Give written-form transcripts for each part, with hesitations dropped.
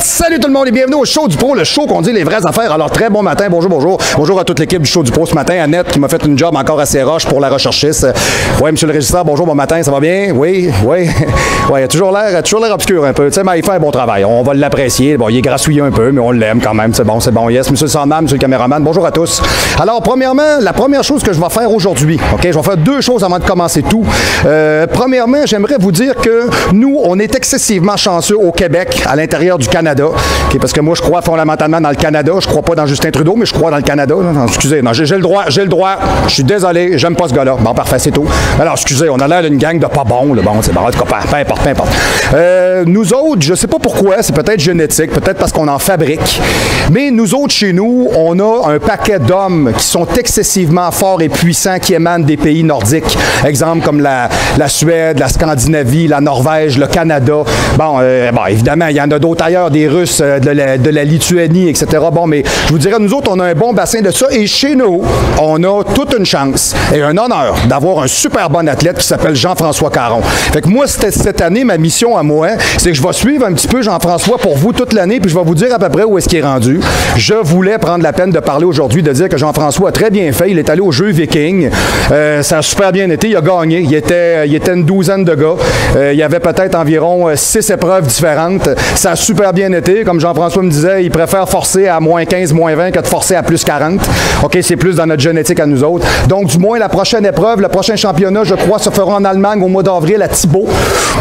Salut tout le monde et bienvenue au Show du Pro, le show qu'on dit les vraies affaires. Alors, très bon matin, bonjour. Bonjour à toute l'équipe du Show du Pro ce matin. Annette qui m'a fait une job encore assez roche pour la recherchiste. Oui, monsieur le régisseur, bonjour, bon matin, ça va bien? Oui. Ouais, il a toujours l'air obscur un peu, tu sais, mais il fait un bon travail. On va l'apprécier. Bon, il est grassouillé un peu, mais on l'aime quand même. C'est bon. Yes, monsieur le Sandman, monsieur le caméraman, bonjour à tous. Alors, premièrement, la première chose que je vais faire aujourd'hui, OK, je vais faire deux choses avant de commencer tout. Premièrement, j'aimerais vous dire que nous, on est excessivement chanceux au Québec, à l'intérieur du Canada, okay, parce que moi, je crois fondamentalement dans le Canada. Je crois pas dans Justin Trudeau, mais je crois dans le Canada. Non, excusez, non, j'ai le droit. Je suis désolé, j'aime pas ce gars-là. Bon, parfait, c'est tout. Alors, excusez, on a l'air d'une gang de pas bons, là. Bon, c'est bon, en tout cas, peu importe. Nous autres, je sais pas pourquoi, c'est peut-être génétique, peut-être parce qu'on en fabrique, mais nous autres, chez nous, on a un paquet d'hommes qui sont excessivement forts et puissants qui émanent des pays nordiques. Exemple comme la Suède, la Scandinavie, la Norvège, le Canada. Bon, évidemment, il y en a d'autres ailleurs, des Russes, de la Lituanie, etc. Bon, mais je vous dirais, nous autres, on a un bon bassin de ça. Et chez nous, on a toute une chance et un honneur d'avoir un super bon athlète qui s'appelle Jean-François Caron. Fait que moi, cette année, ma mission à moi, c'est que je vais suivre un petit peu Jean-François pour vous toute l'année, puis je vais vous dire à peu près où est-ce qu'il est rendu. Je voulais prendre la peine de parler aujourd'hui, de dire que Jean-François a très bien fait. Il est allé aux Jeux Vikings. Ça a super bien été. Il a gagné. Il était une douzaine de gars. Il y avait peut-être environ 6 épreuves différentes. Ça a super bien été. Comme Jean-François me disait, il préfère forcer à moins 15, moins 20 que de forcer à plus 40. OK, c'est plus dans notre génétique à nous autres. Donc, du moins, la prochaine épreuve, le prochain championnat, je crois, se fera en Allemagne au mois d'avril à Thibaut.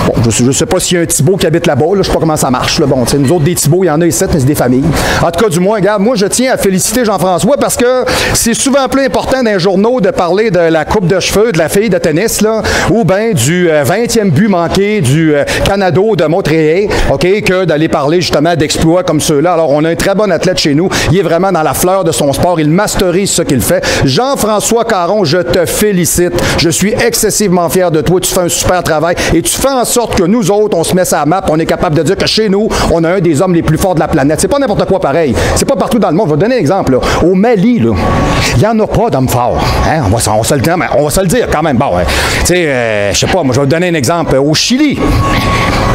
Bon, je ne sais pas s'il y a un Thibaut qui habite là-bas. Là, je ne sais pas comment ça marche. Là. Bon, nous autres, des Thibauts, il y en a ici, mais c'est des familles. En tout cas, du moins, regarde, moi, je tiens à féliciter Jean-François parce que c'est souvent plus important dans les journaux de parler de la coupe de cheveux de la fille de tennis, là, ou bien du 20e but manqué du Canado de Montréal, OK, que d'aller parler justement d'exploits comme ceux-là. Alors, on a un très bon athlète chez nous. Il est vraiment dans la fleur de son sport. Il masterise ce qu'il fait. Jean-François Caron, je te félicite. Je suis excessivement fier de toi. Tu fais un super travail et tu fais en sorte que nous autres, on se met sur la map. On est capable de dire que chez nous, on a un des hommes les plus forts de la planète. C'est pas n'importe quoi pareil. C'est pas partout dans le monde. Je vais te donner un exemple. Là. Au Mali, là, il n'y en a pas d'hommes forts. Hein? On va se le dire quand même. Bon, tu sais, je sais pas, moi, je vais te donner un exemple. Au Chili,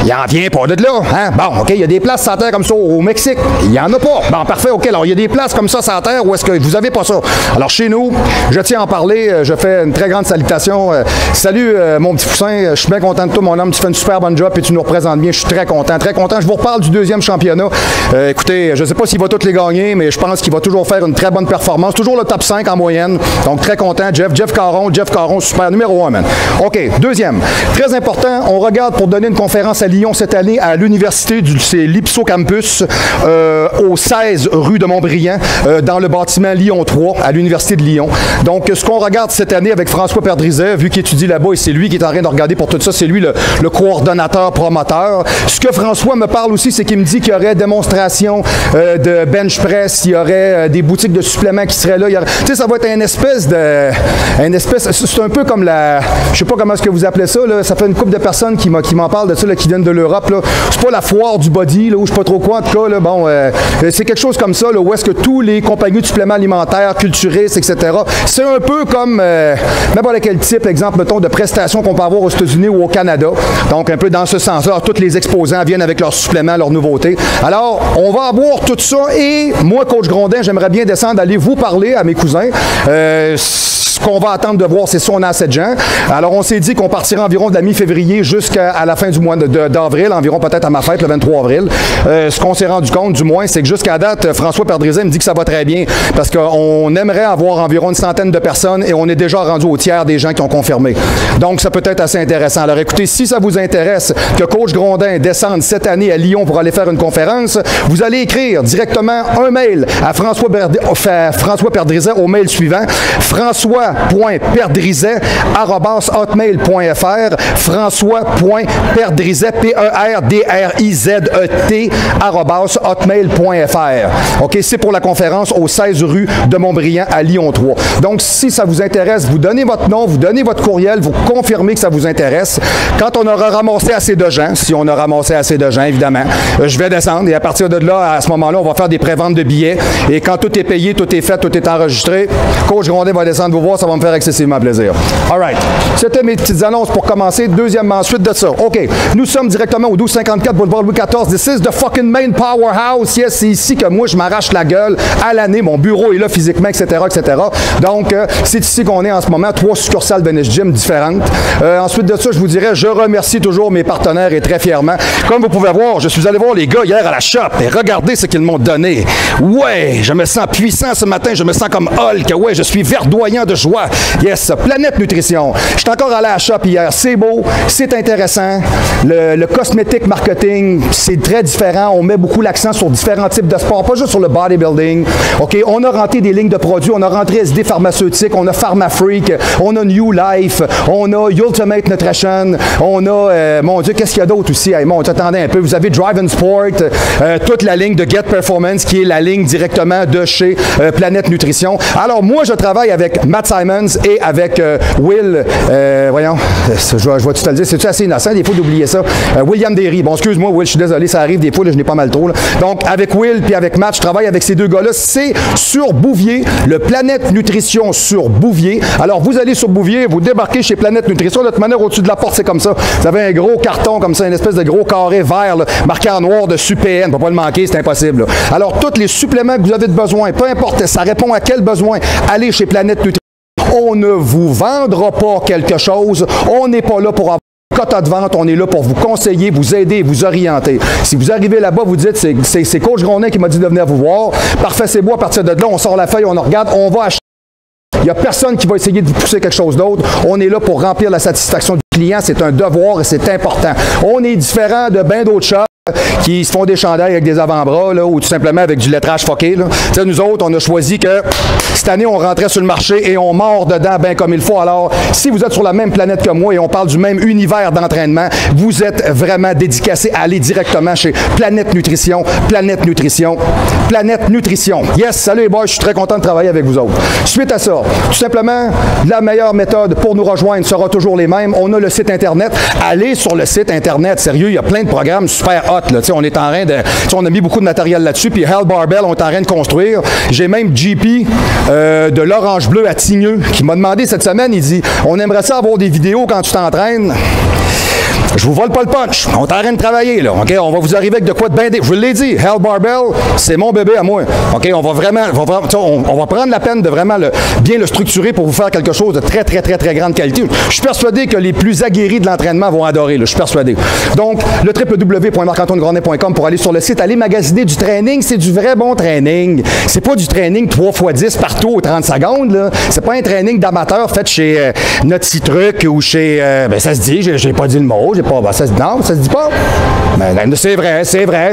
il en vient pas de là. Hein? Bon, OK, il y a des places sur la terre comme ça. Au Mexique, il n'y en a pas. Bon, parfait, OK. Alors, il y a des places comme ça sur la terre où est-ce que vous avez pas ça. Alors, chez nous, je tiens à en parler. Je fais une très grande salutation. Salut, mon petit poussin. Je suis bien content de toi, mon homme. Tu fais une super bonne job et tu nous représentes bien. Je suis très content, très content. Je vous reparle du deuxième championnat. Écoutez, je ne sais pas s'il va tous les gagner, mais je pense qu'il va toujours faire une très bonne performance. Toujours le top 5 en moyenne. Donc, très content. Jeff Caron, super. Numéro 1, man. OK, deuxième. Très important, on regarde pour donner une conférence à Lyon cette année à l'université c'est l'Ipso Campus au 16 rue de Montbriand dans le bâtiment Lyon 3 à l'université de Lyon. Donc, ce qu'on regarde cette année avec François Perdrizet, vu qu'il étudie là-bas et c'est lui qui est en train de regarder pour tout ça, c'est lui le coordonnateur promoteur. Ce que François me parle aussi, c'est qu'il me dit qu'il y aurait démonstration de bench press, il y aurait des boutiques de suppléments qui seraient là. Tu sais, ça va être c'est un peu comme je sais pas comment est-ce que vous appelez ça, là. Ça fait une couple de personnes qui m'en parlent de ça, là, qui viennent de l'Europe, là. C'est pas la foire du body, là, ou je sais pas trop quoi, en tout cas, là, bon, c'est quelque chose comme ça, là, où est-ce que tous les compagnies de suppléments alimentaires, culturistes, etc., c'est un peu comme n'importe quel type, exemple, mettons, de prestations qu'on peut avoir aux États-Unis ou au Canada. Donc, un peu dans ce sens-là. Alors, tous les exposants viennent avec leurs suppléments, leurs nouveautés. Alors, on va avoir tout ça et moi, coach Grondin, j'aimerais bien descendre, aller vous parler à mes cousins. Ce qu'on va attendre de voir, c'est si on a assez de gens. Alors, on s'est dit qu'on partirait environ de la mi-février jusqu'à la fin du mois d'avril, environ peut-être à ma fête, le 23 avril. Ce qu'on s'est rendu compte, du moins, c'est que jusqu'à date, François Perdrizet me dit que ça va très bien parce qu'on aimerait avoir environ une centaine de personnes et on est déjà rendu au tiers des gens qui ont confirmé. Donc, ça peut être assez intéressant. Alors, écoutez, si ça vous intéresse que coach Grondin descende cette année à Lyon pour aller faire une conférence, vous allez écrire directement un mail à François Perdrizet au mail suivant, françois.perdrizet@hotmail.fr, françois.perdrizet, P-E-R-D-R-I-Z-E-T @hotmail.fr. OK, c'est pour la conférence au 16 rue de Montbriand à Lyon 3. Donc, si ça vous intéresse, vous donnez votre nom, vous donnez votre courriel, vous confirmez que ça vous intéresse. Quand on aura ramassé assez de gens, si on a ramassé assez de gens, évidemment, je vais descendre et à partir de là, à ce moment-là, on va faire des préventes de billets et quand tout est payé, tout est fait, tout est enregistré, coach Grondin va descendre vous voir, ça va me faire excessivement plaisir. All right. C'était mes petites annonces pour commencer. Deuxièmement, suite de ça. OK. Nous sommes directement au 1254 boulevard Louis XIV, this is the fucking main powerhouse. Yes, c'est ici que moi, je m'arrache la gueule à l'année. Mon bureau est là physiquement, etc., etc. Donc, c'est ici qu'on est en ce moment. 3 succursales Venice Gym différentes. Ensuite de ça, je vous dirais, je remercie toujours mes partenaires et très fièrement. Comme vous pouvez voir, je suis allé voir les gars hier à la shop et regardez ce qu'ils m'ont donné. Ouais, je me sens puissant ce matin. Je me sens comme Hulk. Ouais, je suis verdoyant de joie. Yes, Planète Nutrition. Je suis encore allé à la shop hier. C'est beau, c'est intéressant. Le cosmétique marketing, c'est très différent. On met beaucoup l'accent sur différents types de sports, pas juste sur le bodybuilding. OK, on a rentré des lignes de produits. On a rentré SD Pharmaceutique, on a PharmaFreak, on a New Life, on a Ultimate Nutrition, on a, mon Dieu, qu'est-ce qu'il y a d'autre aussi? Hey, bon, attendez un peu. Vous avez Drive and Sport, toute la ligne de Get Performance, qui est la ligne directement de chez Planète Nutrition. Alors, moi, je travaille avec Matt Simons et avec Will, voyons, je vais tout te le dire, c'est-tu assez innocent des fois d'oublier ça? William Derry. Bon, excuse-moi, Will, je suis désolé, ça arrive des fois, là, je n'ai pas mal trop. Là. Donc, avec Will puis avec Matt, je travaille avec ces deux gars-là. C'est sur Bouvier, le Planète Nutrition sur Bouvier. Alors, vous allez sur Bouvier, vous débarquez chez Planète Nutrition. De toute manière, au-dessus de la porte, c'est comme ça. Vous avez un gros carton comme ça, une espèce de gros carré vert, là, marqué en noir de SUPN. On ne peut pas le manquer, c'est impossible. Là. Alors, tous les suppléments que vous avez de besoin, peu importe, ça répond à quel besoin, allez chez Planète Nutrition. On ne vous vendra pas quelque chose. On n'est pas là pour avoir quota de vente, on est là pour vous conseiller, vous aider, vous orienter. Si vous arrivez là-bas, vous dites, c'est Coach Grondin qui m'a dit de venir vous voir. Parfait, c'est beau. À partir de là, on sort la feuille, on regarde, on va acheter. Il n'y a personne qui va essayer de vous pousser quelque chose d'autre. On est là pour remplir la satisfaction du client. C'est un devoir et c'est important. On est différent de bien d'autres shops qui se font des chandails avec des avant-bras là, ou tout simplement avec du lettrage fucké. Là. Nous autres, on a choisi que cette année, on rentrait sur le marché et on mord dedans bien comme il faut. Alors, si vous êtes sur la même planète que moi et on parle du même univers d'entraînement, vous êtes vraiment dédicacé à aller directement chez Planète Nutrition, Planète Nutrition, Planète Nutrition. Yes, salut les boys, je suis très content de travailler avec vous autres. Suite à ça, tout simplement, la meilleure méthode pour nous rejoindre sera toujours les mêmes. On a le site Internet. Allez sur le site Internet. Sérieux, il y a plein de programmes super hot. Là. On est en train de... On a mis beaucoup de matériel là-dessus. Puis Hell Barbell, on est en train de construire. J'ai même JP de l'Orange Bleu à Tigneux qui m'a demandé cette semaine, il dit, on aimerait ça avoir des vidéos quand tu t'entraînes. Je vous vole pas le punch. On est en train de travailler, là. OK? On va vous arriver avec de quoi de bien... Je vous l'ai dit, Hell Barbell, c'est mon bébé à moi. OK? On va vraiment... On va prendre la peine de vraiment bien le structurer pour vous faire quelque chose de très, très, très, très grande qualité. Je suis persuadé que les plus aguerris de l'entraînement vont adorer, là. Je suis persuadé. Donc, le www.marc-antoine-grondin.com pour aller sur le site, aller magasiner du training. C'est du vrai bon training. C'est pas du training 3x10 partout aux 30 secondes, là. C'est pas un training d'amateur fait chez Naughty Truc ou chez... ben, ça se dit, j'ai pas dit le mot. Ben, ça se dit non, ça se dit pas. Ben, c'est vrai,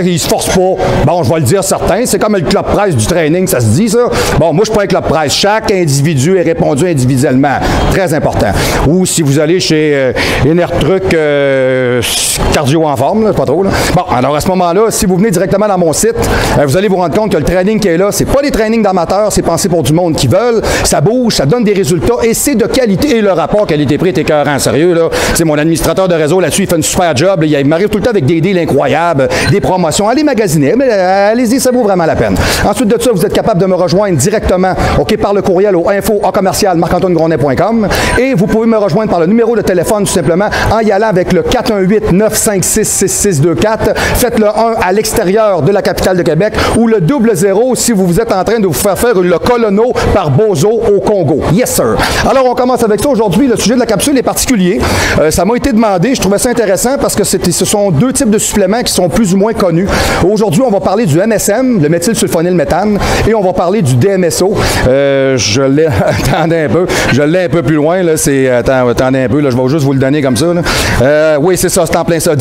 il se force pas. Bon, je vais le dire certain, c'est comme le club presse du training, ça se dit ça. Bon, moi je suis pas un club presse. Chaque individu est répondu individuellement. Très important. Ou si vous allez chez Enertruc cardio en forme, là, pas trop. Là. Bon, alors à ce moment-là, si vous venez directement dans mon site, vous allez vous rendre compte que le training qui est là, c'est pas des trainings d'amateurs, c'est pensé pour du monde qui veulent. Ça bouge, ça donne des résultats et c'est de qualité. Et le rapport qualité-prix est écœurant, sérieux. Là. C'est mon administrateur de réseau là-dessus, il fait une super job. Là. Il m'arrive tout le temps avec des deals incroyables, des promotions. Allez magasiner, mais allez-y, ça vaut vraiment la peine. Ensuite de ça, vous êtes capable de me rejoindre directement, OK, par le courriel au info@marc-antoine-grondin.com et vous pouvez me rejoindre par le numéro de téléphone tout simplement en y allant avec le 418-956-6624. Faites le 1 à l'extérieur de la capitale de Québec ou le 00 si vous êtes en train de vous faire le colono par Bozo au Congo. Yes, sir. Alors, on commence avec ça. Aujourd'hui, le sujet de la capsule est particulier. Ça m'a été demandé. Je trouvais ça intéressant parce que ce sont deux types de suppléments qui sont plus ou moins connus. Aujourd'hui, on va parler du MSM, le méthylsulfonylméthane, et on va parler du DMSO. Je l'ai... attendez un peu. Je l'ai un peu plus loin. Là. Attendez un peu. Là. Je vais juste vous le donner comme ça. Là. Oui, c'est ça. C'est en plein ça.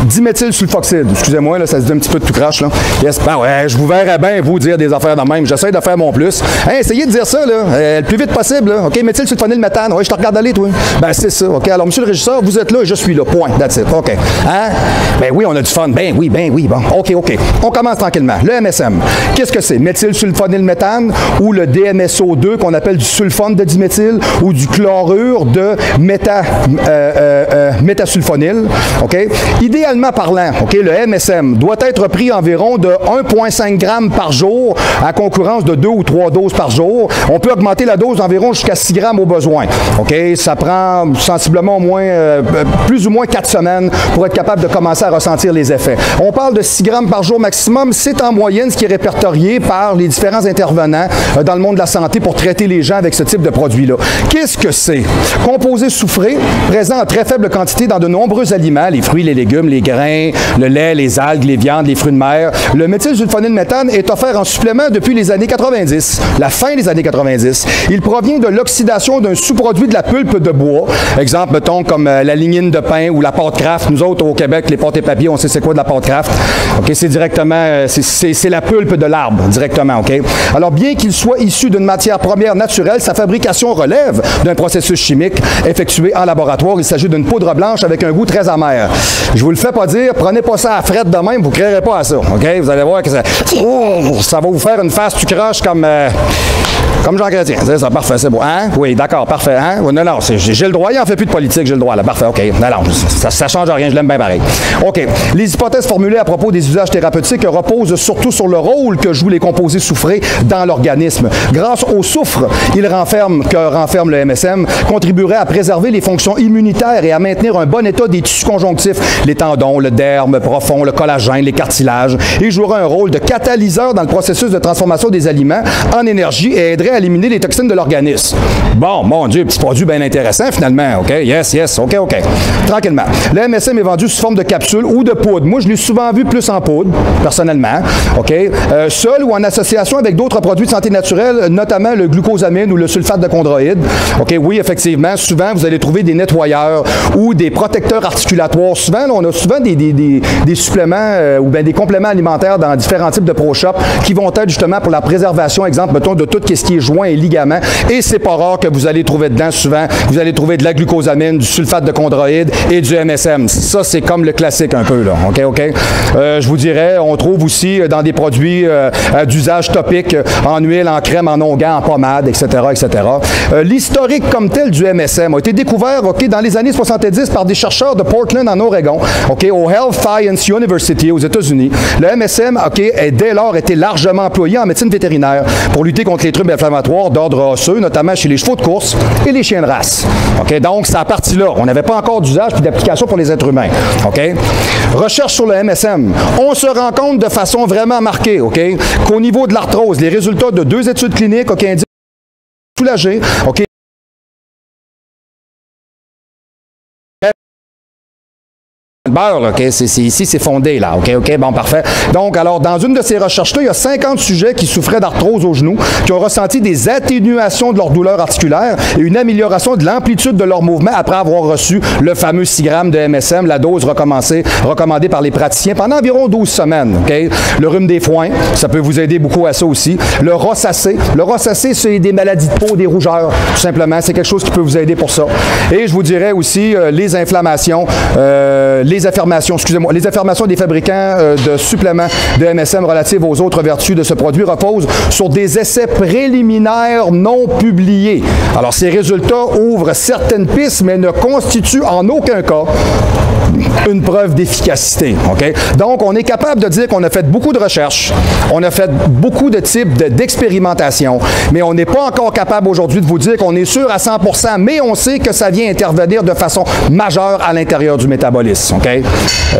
Diméthylsulfoxyde. Excusez-moi, là, ça se dit un petit peu de tout crache. Là. Yes. Ben ouais, je vous verrai bien vous dire des affaires de même. J'essaie de faire mon plus. Hey, essayez de dire ça là, le plus vite possible. Là. OK, méthylsulfonylméthane. Oui, je te regarde aller, toi. Ben, c'est ça. OK, alors, monsieur le régisseur, vous êtes là et je suis là. Point. That's it. OK. Hein? Ben oui, on a du fun. Ben oui. Bon. OK. On commence tranquillement. Le MSM. Qu'est-ce que c'est? Méthylsulfonylméthane ou le DMSO2 qu'on appelle du sulfone de diméthyle ou du chlorure de métasulfonyle. Okay? Idéalement parlant, le MSM doit être pris environ de 1,5 g par jour à concurrence de 2 ou 3 doses par jour. On peut augmenter la dose environ jusqu'à 6 grammes au besoin. Okay? Ça prend sensiblement au moins, plus ou moins 4 semaines pour être capable de commencer à ressentir les effets. On parle de 6 grammes par jour maximum. C'est en moyenne ce qui est répertorié par les différents intervenants dans le monde de la santé pour traiter les gens avec ce type de produit-là. Qu'est-ce que c'est? Composé soufré, présent en très faible quantité dans de nombreux aliments, les fruits, les légumes, les grains, le lait, les algues, les viandes, les fruits de mer. Le méthylsulfonylméthane est offert en supplément depuis les années 90, la fin des années 90. Il provient de l'oxydation d'un sous-produit de la pulpe de bois. Exemple, mettons, comme la lignine de pain ou la pâte Kraft. Nous autres, au Québec, les pâtes et papiers, on sait c'est quoi de la pâte Kraft. Okay, c'est directement, c'est la pulpe de l'arbre, directement, OK? Alors, bien qu'il soit issu d'une matière première naturelle, sa fabrication relève d'un processus chimique effectué en laboratoire. Il s'agit d'une poudre blanche avec un goût très amer. Je vous le fais pas dire, prenez pas ça à frette de même, vous ne créerez pas à ça, OK? Vous allez voir que ça va vous faire une face tu croche comme Jean Chrétien. C'est ça, parfait, c'est beau. Hein? Oui, d'accord, parfait. Hein? Non, non, j'ai le droit, il n'en fait plus de politique, j'ai le droit, là. Parfait, OK. Non, non, ça change rien, je l'aime bien pareil. OK. Les hypothèses formulées à propos des usages thérapeutiques reposent surtout sur le rôle que jouent les composés soufrés dans l'organisme. Grâce au soufre que renferme le MSM, contribuerait à préserver les fonctions immunitaires et à maintenir un bon état des tissus conjonctifs, les tendons, le derme profond, le collagène, les cartilages, et jouerait un rôle de catalyseur dans le processus de transformation des aliments en énergie et aiderait à éliminer les toxines de l'organisme. Bon, mon Dieu, petit produit bien intéressant finalement, OK? Yes, yes, OK, OK. Tranquillement. Le MSM est vendu sous forme de capsule ou de poudre. Moi, je l'ai souvent vu plus en poudre, personnellement, OK? Seul ou en association avec d'autres produits de santé naturelle, notamment le glucosamine ou le sulfate de chondroïde. OK, oui, effectivement, souvent, vous allez trouver des nettoyeurs ou des protecteurs articulatoires. Souvent, là, on a souvent des suppléments ou bien des compléments alimentaires dans différents types de pro-shop qui vont être justement pour la préservation, exemple, mettons, de tout ce qui est joints et ligaments. Et c'est pas rare que vous allez trouver dedans, souvent, vous allez trouver de la glucosamine, du sulfate de chondroïde et du MSM. Ça, c'est comme le classique un peu, là. OK, OK? Je vous dirais, on trouve aussi dans des produits d'usage topique, en huile, en crème, en onguent, en pommade, etc., etc. L'historique comme tel du MSM a été découvert, OK, dans les années 70 par des chercheurs de Portland, en Oregon, OK, au Health Science University aux États-Unis. Le MSM, OK, a dès lors été largement employé en médecine vétérinaire pour lutter contre les troubles inflammatoires d'ordre osseux, notamment chez les chevaux de course et les chiens de race. OK, donc, c'est à partir là. On n'avait pas encore d'usage puis d'application pour les êtres humains. OK? Recherche sur le MSM. On se rend compte de façon vraiment marquée, OK, qu'au niveau de l'arthrose, les résultats de 2 études cliniques, OK, indiquent soulagé, OK, beurre, OK? Ici, c'est fondé, là. OK, OK, bon, parfait. Donc, alors, dans une de ces recherches-là, il y a 50 sujets qui souffraient d'arthrose au genou, qui ont ressenti des atténuations de leur douleur articulaire et une amélioration de l'amplitude de leur mouvement après avoir reçu le fameux 6 grammes de MSM, la dose recommandée par les praticiens pendant environ 12 semaines, OK? Le rhume des foins, ça peut vous aider beaucoup à ça aussi. Le rosacée. Le rosacée, c'est des maladies de peau, des rougeurs, tout simplement. C'est quelque chose qui peut vous aider pour ça. Et je vous dirais aussi les inflammations, les affirmations des fabricants de suppléments de MSM relatives aux autres vertus de ce produit reposent sur des essais préliminaires non publiés. Alors, ces résultats ouvrent certaines pistes, mais ne constituent en aucun cas une preuve d'efficacité. OK? Donc, on est capable de dire qu'on a fait beaucoup de recherches, on a fait beaucoup de types d'expérimentation, mais on n'est pas encore capable aujourd'hui de vous dire qu'on est sûr à 100%, mais on sait que ça vient intervenir de façon majeure à l'intérieur du métabolisme. OK?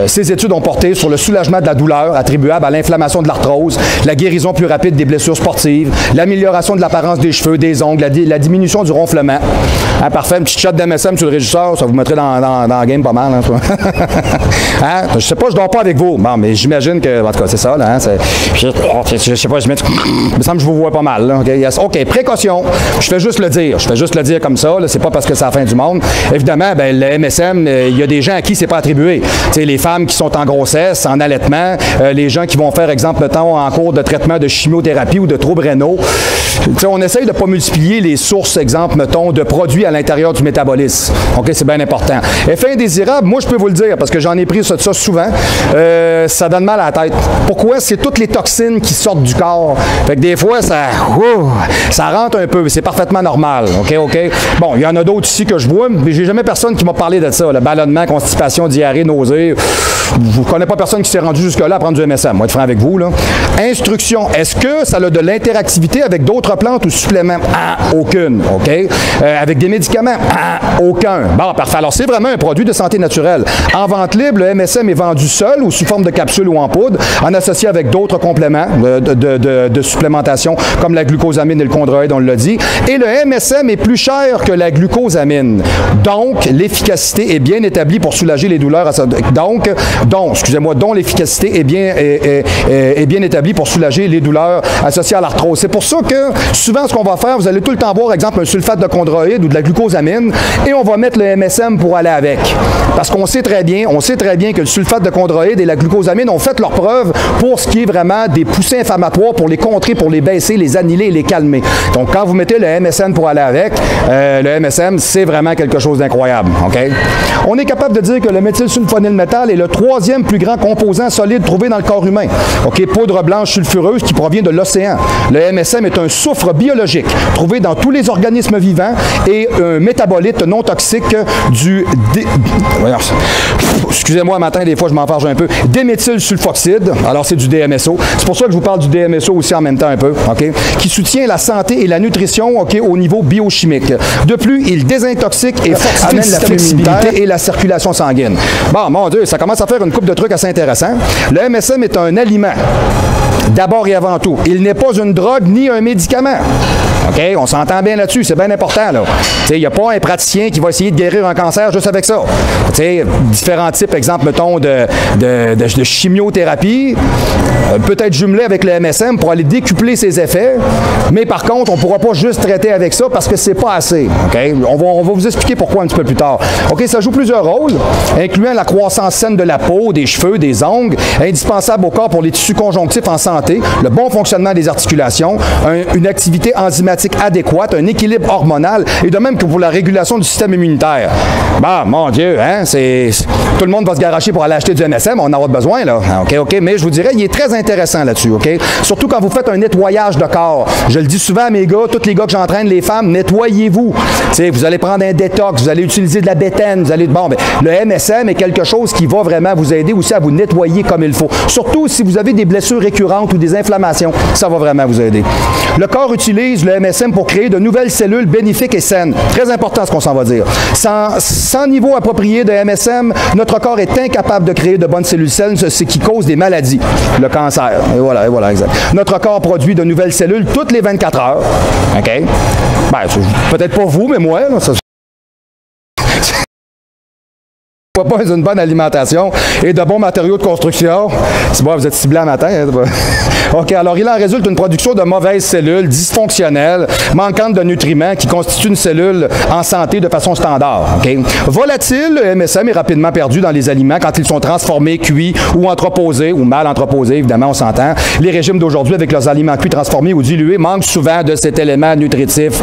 Ces études ont porté sur le soulagement de la douleur attribuable à l'inflammation de l'arthrose, la guérison plus rapide des blessures sportives, l'amélioration de l'apparence des cheveux, des ongles, la diminution du ronflement. Hein, parfait, une petite shot d'MSM sur le régisseur, ça vous mettrait dans la game pas mal. Hein, hein? Je sais pas, je dors pas avec vous. Bon, mais j'imagine que, en tout cas, c'est ça. Là, hein, je sais pas, il me semble que je vous vois pas mal. Là, okay? Yes. OK, précaution. Je fais juste le dire. Je fais juste le dire comme ça. C'est pas parce que c'est la fin du monde. Évidemment, ben, le MSM, il y a des gens à qui c'est pas attribué. les femmes qui sont en grossesse, en allaitement, les gens qui vont faire, exemple, mettons, en cours de traitement de chimiothérapie ou de troubles rénaux. On essaye de ne pas multiplier les sources, exemple, mettons, de produits à l'intérieur du métabolisme. OK, c'est bien important. Effet indésirable, moi, je peux vous le dire, parce que j'en ai pris ça souvent, ça donne mal à la tête. Pourquoi? C'est toutes les toxines qui sortent du corps. Fait que des fois, ça rentre un peu, mais c'est parfaitement normal. OK? Bon, il y en a d'autres ici que je vois, mais j'ai jamais personne qui m'a parlé de ça. Le ballonnement, constipation, diarrhée, nausée. Je ne connais pas personne qui s'est rendu jusque-là à prendre du MSM. Moi, être franc avec vous, là. Instruction. Est-ce que ça a de l'interactivité avec d'autres plantes ou suppléments? Aucune. OK? Avec des médicaments? Aucun. Bon, parfait. Alors, c'est vraiment un produit de santé naturelle. En vente libre, le MSM est vendu seul ou sous forme de capsule ou en poudre, en associé avec d'autres compléments de supplémentation, comme la glucosamine et le chondroïde, on l'a dit. Et le MSM est plus cher que la glucosamine. Donc, l'efficacité est bien établie pour soulager les douleurs. Dont l'efficacité est bien établie pour soulager les douleurs associées à l'arthrose. C'est pour ça que, souvent, ce qu'on va faire, vous allez tout le temps boire, exemple, un sulfate de chondroïde ou de la glucosamine, et on va mettre le MSM pour aller avec. Parce qu'on sait très bien que le sulfate de chondroïde et la glucosamine ont fait leur preuve pour ce qui est vraiment des poussées inflammatoires, pour les contrer, pour les baisser, les annihiler et les calmer. Donc, quand vous mettez le MSM pour aller avec, le MSM, c'est vraiment quelque chose d'incroyable. OK? On est capable de dire que le méthylsulfonylmétal est le troisième plus grand composant solide trouvé dans le corps humain. OK? Poudre blanche sulfureuse qui provient de l'océan. Le MSM est un soufre biologique trouvé dans tous les organismes vivants et un métabolite non toxique du... Excusez-moi, matin, des fois, je m'enfarge un peu. Déméthylsulfoxide. Alors, c'est du DMSO. C'est pour ça que je vous parle du DMSO aussi en même temps un peu. OK? Qui soutient la santé et la nutrition, OK, au niveau biochimique. De plus, il désintoxique et amène la flexibilité et la circulation sanguine. Bon, mon Dieu, ça commence à faire une couple de trucs assez intéressants. Le MSM est un aliment. D'abord et avant tout, il n'est pas une drogue ni un médicament. OK? On s'entend bien là-dessus, c'est bien important, là. Il n'y a pas un praticien qui va essayer de guérir un cancer juste avec ça. T'sais, différents types, exemple, mettons, de chimiothérapie, peut-être jumelé avec le MSM pour aller décupler ses effets, mais par contre, on ne pourra pas juste traiter avec ça parce que c'est pas assez. OK? On va vous expliquer pourquoi un petit peu plus tard. OK? Ça joue plusieurs rôles, incluant la croissance saine de la peau, des cheveux, des ongles, indispensable au corps pour les tissus conjonctifs en santé, le bon fonctionnement des articulations, une activité enzymatique adéquate, un équilibre hormonal et de même que pour la régulation du système immunitaire. Bah, mon Dieu, hein, tout le monde va se garocher pour aller acheter du MSM, on en aura besoin, là. OK, mais je vous dirais, il est très intéressant là-dessus, OK? Surtout quand vous faites un nettoyage de corps. Je le dis souvent à mes gars, tous les gars que j'entraîne, les femmes, nettoyez-vous. T'sais, vous allez prendre un détox, vous allez utiliser de la bétaine, vous allez... Bon, ben, le MSM est quelque chose qui va vraiment vous aider aussi à vous nettoyer comme il faut. Surtout si vous avez des blessures récurrentes ou des inflammations, ça va vraiment vous aider. Le corps utilise le MSM pour créer de nouvelles cellules bénéfiques et saines. Très important ce qu'on s'en va dire. Sans niveau approprié de MSM, notre corps est incapable de créer de bonnes cellules saines, ce qui cause des maladies. Le cancer. Et voilà, exact. Notre corps produit de nouvelles cellules toutes les 24 heures. OK? Ben, peut-être pas vous, mais moi, là, ça... Pas une bonne alimentation et de bons matériaux de construction. C'est bon, vous êtes ciblé à matin. Hein? OK, alors il en résulte une production de mauvaises cellules, dysfonctionnelles, manquantes de nutriments qui constituent une cellule en santé de façon standard. OK? Volatile, le MSM est rapidement perdu dans les aliments quand ils sont transformés, cuits ou entreposés, ou mal entreposés, évidemment, on s'entend. Les régimes d'aujourd'hui, avec leurs aliments cuits, transformés ou dilués, manquent souvent de cet élément nutritif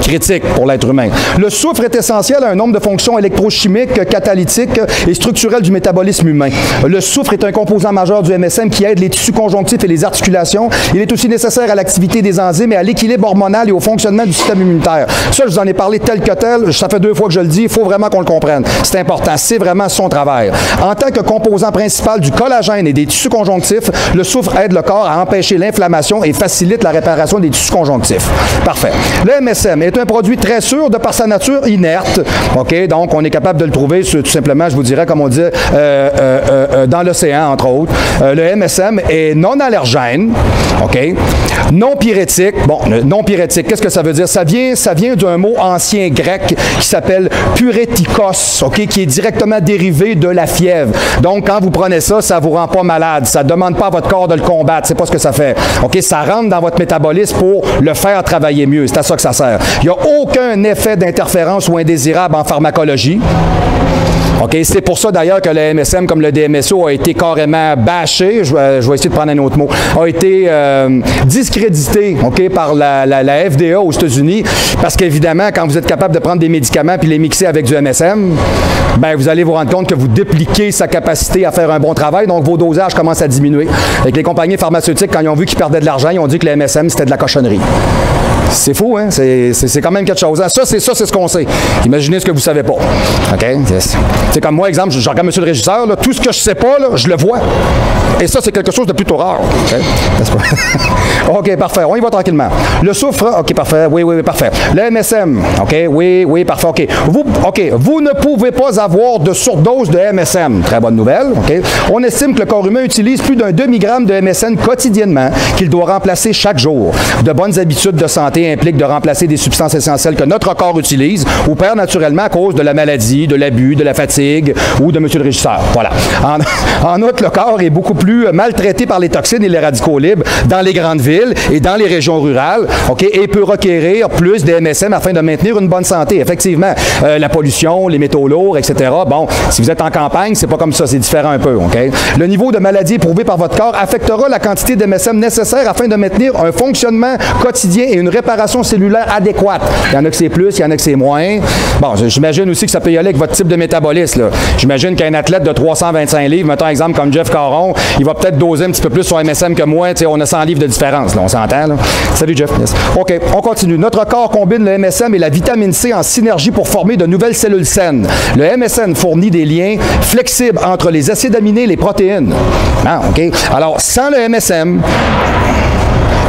critique pour l'être humain. Le soufre est essentiel à un nombre de fonctions électrochimiques, catalytique et structurel du métabolisme humain. Le soufre est un composant majeur du MSM qui aide les tissus conjonctifs et les articulations. Il est aussi nécessaire à l'activité des enzymes et à l'équilibre hormonal et au fonctionnement du système immunitaire. Ça, je vous en ai parlé tel que tel. Ça fait 2 fois que je le dis. Il faut vraiment qu'on le comprenne. C'est important. C'est vraiment son travail. En tant que composant principal du collagène et des tissus conjonctifs, le soufre aide le corps à empêcher l'inflammation et facilite la réparation des tissus conjonctifs. Parfait. Le MSM est un produit très sûr de par sa nature inerte. OK? Donc, on est capable de le trouver tout simplement, je vous dirais, comme on dit, dans l'océan, entre autres. Le MSM est non allergène, OK? Non pyrétique. Bon, non pyrétique, qu'est-ce que ça veut dire? Ça vient d'un mot ancien grec qui s'appelle purétikos, OK? Qui est directement dérivé de la fièvre. Donc, quand vous prenez ça, ça vous rend pas malade. Ça demande pas à votre corps de le combattre. C'est pas ce que ça fait. OK? Ça rentre dans votre métabolisme pour le faire travailler mieux. C'est à ça que ça sert. Il n'y a aucun effet d'interférence ou indésirable en pharmacologie. OK? C'est pour ça d'ailleurs que le MSM comme le DMSO a été carrément bâché, je vais essayer de prendre un autre mot, a été discrédité, OK, par la FDA aux États-Unis, parce qu'évidemment, quand vous êtes capable de prendre des médicaments puis les mixer avec du MSM, ben vous allez vous rendre compte que vous dépliquez sa capacité à faire un bon travail, donc vos dosages commencent à diminuer. Avec les compagnies pharmaceutiques, quand ils ont vu qu'ils perdaient de l'argent, ils ont dit que le MSM, c'était de la cochonnerie. C'est fou, hein? C'est quand même quelque chose. Hein? Ça, c'est ce qu'on sait. Imaginez ce que vous ne savez pas. OK? C'est comme moi, exemple, je regarde monsieur le régisseur, là, tout ce que je ne sais pas, là, je le vois. Et ça, c'est quelque chose de plutôt rare. OK? OK, parfait. On y va tranquillement. Le soufre, OK, parfait. Oui, parfait. Le MSM, OK, oui, parfait. OK. Vous ne pouvez pas avoir de surdose de MSM. Très bonne nouvelle. OK? On estime que le corps humain utilise plus d'un demi-gramme de MSM quotidiennement qu'il doit remplacer chaque jour. De bonnes habitudes de santé impliquent de remplacer des substances essentielles que notre corps utilise ou perd naturellement à cause de la maladie, de l'abus, de la fatigue ou de monsieur le régisseur. Voilà. En outre, le corps est beaucoup plus maltraité par les toxines et les radicaux libres dans les grandes villes et dans les régions rurales, OK, et peut requérir plus de MSM afin de maintenir une bonne santé. Effectivement, la pollution, les métaux lourds, etc. Bon, si vous êtes en campagne, c'est pas comme ça, c'est différent un peu, OK? Le niveau de maladie éprouvé par votre corps affectera la quantité de MSM nécessaire afin de maintenir un fonctionnement quotidien et une réparation cellulaire adéquate. Il y en a que c'est plus, il y en a que c'est moins. Bon, j'imagine aussi que ça peut y aller avec votre type de métabolisme, là. J'imagine qu'un athlète de 325 livres, mettons un exemple comme Jeff Caron, il va peut-être doser un petit peu plus sur MSM que moi. Tu sais, on a 100 livres de différence, là, on s'entend, là. Salut Jeff. Yes. OK, on continue. Notre corps combine le MSM et la vitamine C en synergie pour former de nouvelles cellules saines. Le MSM fournit des liens flexibles entre les acides aminés et les protéines. Ah, OK. Alors, sans le MSM,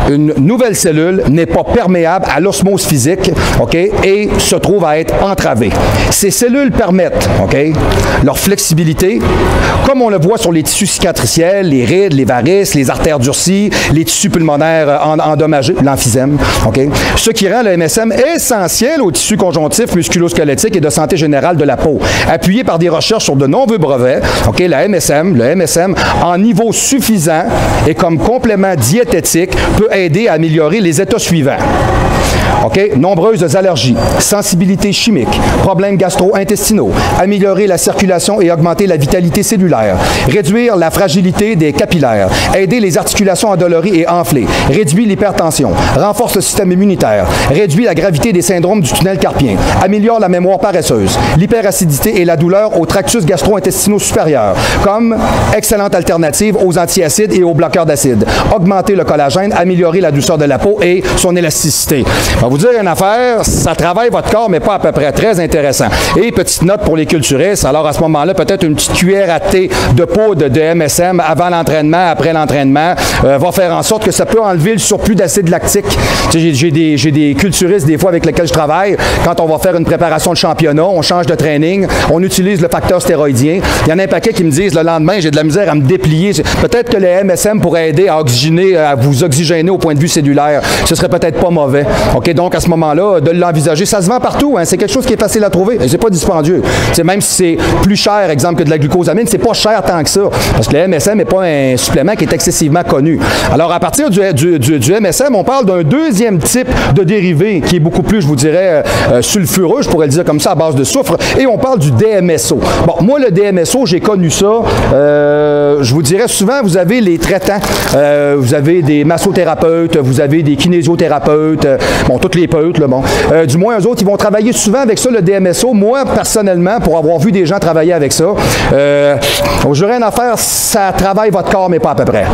une nouvelle cellule n'est pas perméable à l'osmose physique, OK, et se trouve à être entravée. Ces cellules permettent, OK, leur flexibilité, comme on le voit sur les tissus cicatriciels, les rides, les varices, les artères durcies, les tissus pulmonaires endommagés, l'emphysème, OK, ce qui rend le MSM essentiel aux tissus conjonctifs, musculo-squelettiques et de santé générale de la peau. Appuyé par des recherches sur de nombreux brevets, OK, le MSM, en niveau suffisant et comme complément diététique, peut aider à améliorer les états suivants. OK? Nombreuses allergies, sensibilité chimique, problèmes gastro-intestinaux, améliorer la circulation et augmenter la vitalité cellulaire, réduire la fragilité des capillaires, aider les articulations endolories et enflées, réduit l'hypertension, renforce le système immunitaire, réduit la gravité des syndromes du tunnel carpien, améliore la mémoire paresseuse, l'hyperacidité et la douleur au tractus gastro-intestinaux supérieur, comme excellente alternative aux antiacides et aux bloqueurs d'acide, augmenter le collagène, améliorer la douceur de la peau et son élasticité. Je vais vous dire une affaire, ça travaille votre corps, mais pas à peu près. Très intéressant. Et petite note pour les culturistes, alors à ce moment-là, peut-être une petite cuillère à thé de poudre de MSM avant l'entraînement, après l'entraînement, va faire en sorte que ça peut enlever le surplus d'acide lactique. J'ai des culturistes, des fois, avec lesquels je travaille. Quand on va faire une préparation de championnat, on change de training, on utilise le facteur stéroïdien. Il y en a un paquet qui me disent, le lendemain, j'ai de la misère à me déplier. Peut-être que le MSM pourrait aider à oxygéner, à vous oxygéner au point de vue cellulaire. Ce serait peut-être pas mauvais. OK, donc à ce moment-là, de l'envisager, ça se vend partout, hein, c'est quelque chose qui est facile à trouver, et c'est pas dispendieux. C'est même si c'est plus cher, exemple, que de la glucosamine, c'est pas cher tant que ça, parce que le MSM n'est pas un supplément qui est excessivement connu. Alors, à partir du MSM, on parle d'un deuxième type de dérivé qui est beaucoup plus, je vous dirais, sulfureux, je pourrais le dire comme ça, à base de soufre, et on parle du DMSO. Bon, moi, le DMSO, j'ai connu ça, je vous dirais souvent, vous avez les traitants, vous avez des massothérapeutes, vous avez des kinésiothérapeute, bon, toutes les peutes, là, bon. Du moins, eux autres, ils vont travailler souvent avec ça, le DMSO. Moi, personnellement, pour avoir vu des gens travailler avec ça, j'aurais une affaire, ça travaille votre corps, mais pas à peu près.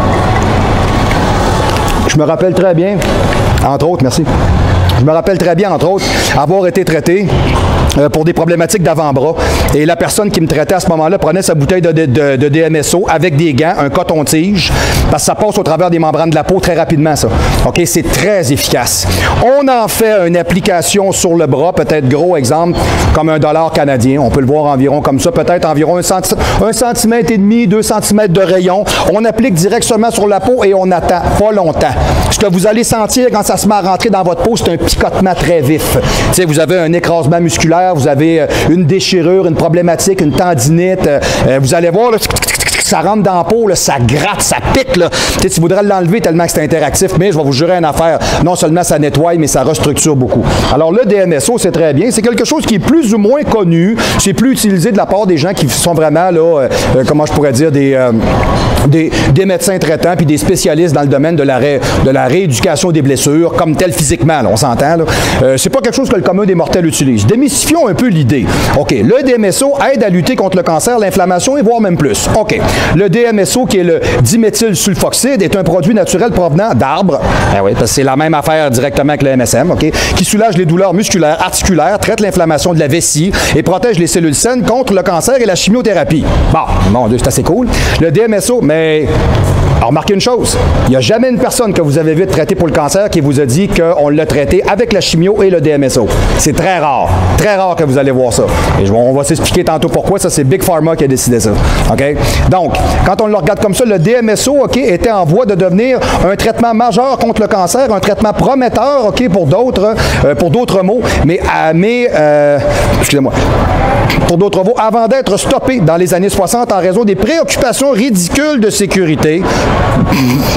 Je me rappelle très bien, entre autres, merci. Je me rappelle très bien, entre autres, avoir été traité pour des problématiques d'avant-bras. Et la personne qui me traitait à ce moment-là prenait sa bouteille de DMSO avec des gants, un coton-tige, parce que ça passe au travers des membranes de la peau très rapidement, ça. OK, c'est très efficace. On en fait une application sur le bras, peut-être gros exemple, comme $1 canadien. On peut le voir environ comme ça, peut-être environ 1,5 cm, 2 cm de rayon. On applique directement sur la peau et on attend pas longtemps. Ce que vous allez sentir quand ça se met à rentrer dans votre peau, c'est un picotement très vif. Tu sais, vous avez un écrasement musculaire, vous avez une déchirure, une problématique, une tendinite. Vous allez voir, là, ça rentre dans la peau, là, ça gratte, ça pique. Là. Tu voudrais l'enlever tellement que c'est interactif, mais je vais vous jurer une affaire. Non seulement ça nettoie, mais ça restructure beaucoup. Alors le DMSO, c'est très bien. C'est quelque chose qui est plus ou moins connu. C'est plus utilisé de la part des gens qui sont vraiment, là, comment je pourrais dire, des médecins traitants puis des spécialistes dans le domaine de la rééducation des blessures, comme tel physiquement, là, on s'entend. C'est pas quelque chose que le commun des mortels utilise. Démystifions un peu l'idée. OK, le DMSO aide à lutter contre le cancer, l'inflammation et voire même plus. OK, le DMSO, qui est le diméthylsulfoxide, est un produit naturel provenant d'arbres. Ben oui, parce que c'est la même affaire directement que le MSM, OK, qui soulage les douleurs musculaires, articulaires, traite l'inflammation de la vessie et protège les cellules saines contre le cancer et la chimiothérapie. Bon, mon Dieu, c'est assez cool. Le DMSO, mais alors, remarquez une chose, il n'y a jamais une personne que vous avez vu traiter pour le cancer qui vous a dit qu'on l'a traité avec la chimio et le DMSO. C'est très rare que vous allez voir ça. Et on va s'expliquer tantôt pourquoi. Ça, c'est Big Pharma qui a décidé ça. OK? Donc, quand on le regarde comme ça, le DMSO, OK, était en voie de devenir un traitement majeur contre le cancer, un traitement prometteur, OK, pour d'autres mots, excusez-moi, pour d'autres mots, avant d'être stoppé dans les années 60 en raison des préoccupations ridicules de sécurité